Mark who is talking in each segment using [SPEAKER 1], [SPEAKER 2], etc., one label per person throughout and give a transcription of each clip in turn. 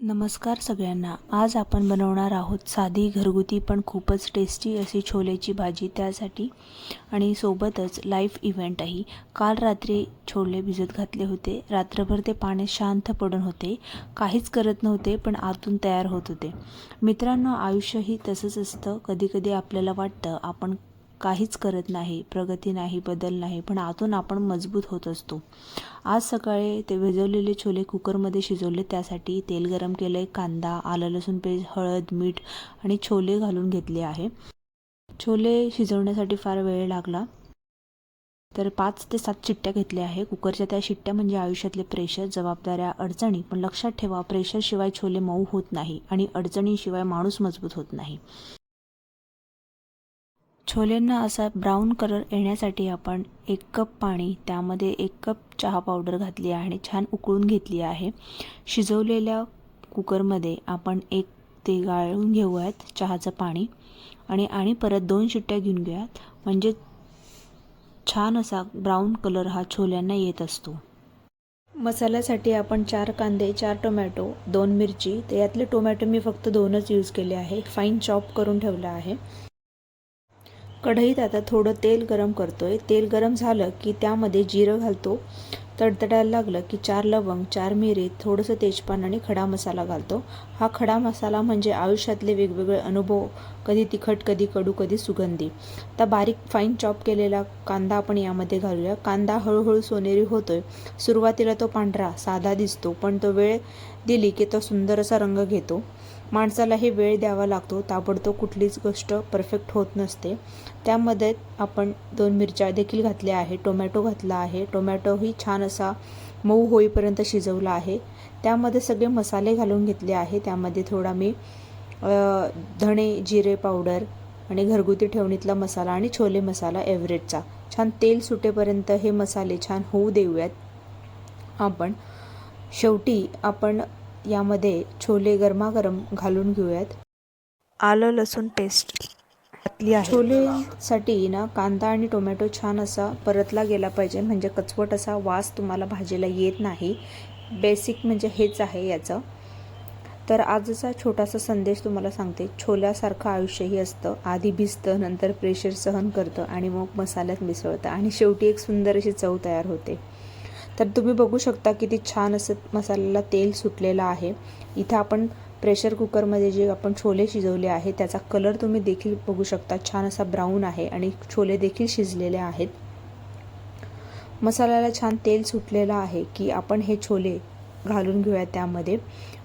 [SPEAKER 1] नमस्कार सगळ्यांना। आज आपण बनवणार आहोत साधी घरगुती पण खूपच टेस्टी अशी छोलेची भाजी। त्यासाठी आणि सोबतच लाईव्ह इव्हेंटही। काल रात्री छोले भिजत घातले होते। रात्रभर ते पाण्यात शांत पडून होते। काहीच करत नव्हते पण आतून तयार होत होते। मित्रांनो, आयुष्यही तसंच असतं। कधी कधी आपल्याला वाटतं आपण काहीच करत नाही, प्रगती नाही, बदल नाही, पण आतून आपण मजबूत होत असतो। आज सकाळी ते भिजवलेले छोले कुकरमध्ये शिजवले। त्यासाठी तेल गरम केले, कांदा, आलं लसूण पेस्ट, हळद, मीठ आणि छोले घालून घेतले आहे। छोले शिजवण्यासाठी फार वेळ लागला, तर 5 ते 7 शिट्ट्या घेतल्या आहे। कुकरच्या त्या शिट्ट्या म्हणजे आयुष्यातले प्रेशर, जबाबदाऱ्या, अडचणी। पण लक्षात ठेवा, प्रेशर शिवाय छोले मऊ होत नाही आणि अडचणीशिवाय माणूस मजबूत होत नाही। छोलेंना असा ब्राऊन कलर येण्यासाठी आपण 1 कप पाणी, त्यामध्ये 1 कप चहा पावडर घातली आहे आणि छान उकळून घेतली आहे। शिजवलेल्या कुकरमध्ये आपण ते गाळून घेऊयात चहाचं पाणी आणि परत 2 शिट्ट्या घेऊन घेऊयात, म्हणजे छान असा ब्राऊन कलर हा छोल्यांना येत असतो। मसाल्यासाठी आपण 4 कांदे, 4 टोमॅटो, 2 मिरची, त्यातले टोमॅटो मी फक्त 2च यूज केले आहे, फाईन चॉप करून ठेवला आहे। कढईत आता थोडं तेल गरम करतोय। तेल गरम झालं की त्यामध्ये जिरं घालतो। तडतडायला लागलं की 4 लवंग, 4 मिरी, थोडंसं तेजपान आणि खडा मसाला घालतो। हा खडा मसाला म्हणजे आयुष्यातले वेगवेगळे अनुभव, कधी तिखट, कधी कडू, कधी सुगंधी। आता बारीक फाईन चॉप केलेला कांदा आपण यामध्ये घालूया। कांदा हळूहळू सोनेरी होतोय। सुरुवातीला तो पांढरा साधा दिसतो, पण तो वेळ दिली की तो सुंदर असा रंग घेतो। माणसालाही वेळ द्यावा लागतो, ताबडतोब कुठलीच गोष्ट परफेक्ट होत नसते। त्यामध्ये आपण 2 मिरच्या देखील घातल्या आहे, टोमॅटो घातला आहे। टोमॅटोही छान असा मऊ होईपर्यंत शिजवला आहे। त्यामध्ये सगळे मसाले घालून घेतले आहे। त्यामध्ये थोडा मी धणे जिरे पावडर आणि घरगुती ठेवणीतला मसाला आणि छोले मसाला एव्हरेस्टचा। छान तेल सुटेपर्यंत हे मसाले छान होऊ देऊयात। आपण शेवटी यामध्ये छोले गरमागरम घालून घेऊयात। आलं लसूण पेस्ट घातली आहे। छोलेसाठी ना कांदा आणि टोमॅटो छान असा परतला गेला पाहिजे, म्हणजे कचवट असा वास तुम्हाला भाजीला येत नाही। बेसिक म्हणजे हेच आहे याचं। तर आजचा छोटासा संदेश तुम्हाला सांगते, छोल्यासारखं आयुष्यही असतं। आधी भिजतं, नंतर प्रेशर सहन करतं आणि मग मसाल्यात मिसळतं आणि शेवटी एक सुंदर अशी चव तयार होते। तर तुम्ही बघू शकता किती छान असं मसाल्याला तेल सुटलेलं आहे। इथं आपण प्रेशर कुकरमध्ये जे आपण छोले शिजवले आहे त्याचा कलर तुम्ही देखील बघू शकता, छान असा ब्राऊन आहे आणि छोले देखील शिजलेले आहेत। मसाल्याला छान तेल सुटलेलं आहे की आपण हे छोले घालून घेऊया त्यामध्ये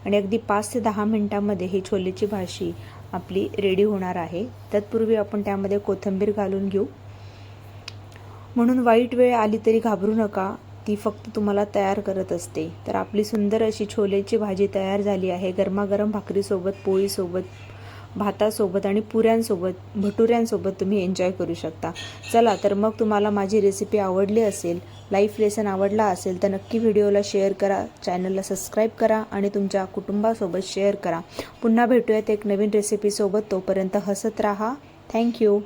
[SPEAKER 1] आणि अगदी 5 ते 10 मिनिटांमध्ये ही छोलेची भाजी आपली रेडी होणार आहे। तत्पूर्वी आपण त्यामध्ये कोथिंबीर घालून घेऊ। म्हणून वाईट वेळ आली तरी घाबरू नका, ती फक्त तुम्हाला तयार करत असते। तर आपली सुंदर अशी छोलेची भाजी तयार झाली आहे। गरमागरम भाकरीसोबत, पोळीसोबत, भातासोबत आणि पुऱ्यांसोबत, भटुऱ्यांसोबत तुम्ही एन्जॉय करू शकता। चला तर मग तुम्हाला माझी रेसिपी आवडली असेल, लाईफ लेसन आवडला असेल तर नक्की व्हिडिओला शेअर करा, चॅनलला सबस्क्राईब करा आणि तुमच्या कुटुंबासोबत शेअर करा। पुन्हा भेटूयात एक नवीन रेसिपीसोबत, तोपर्यंत हसत राहा। थँक्यू।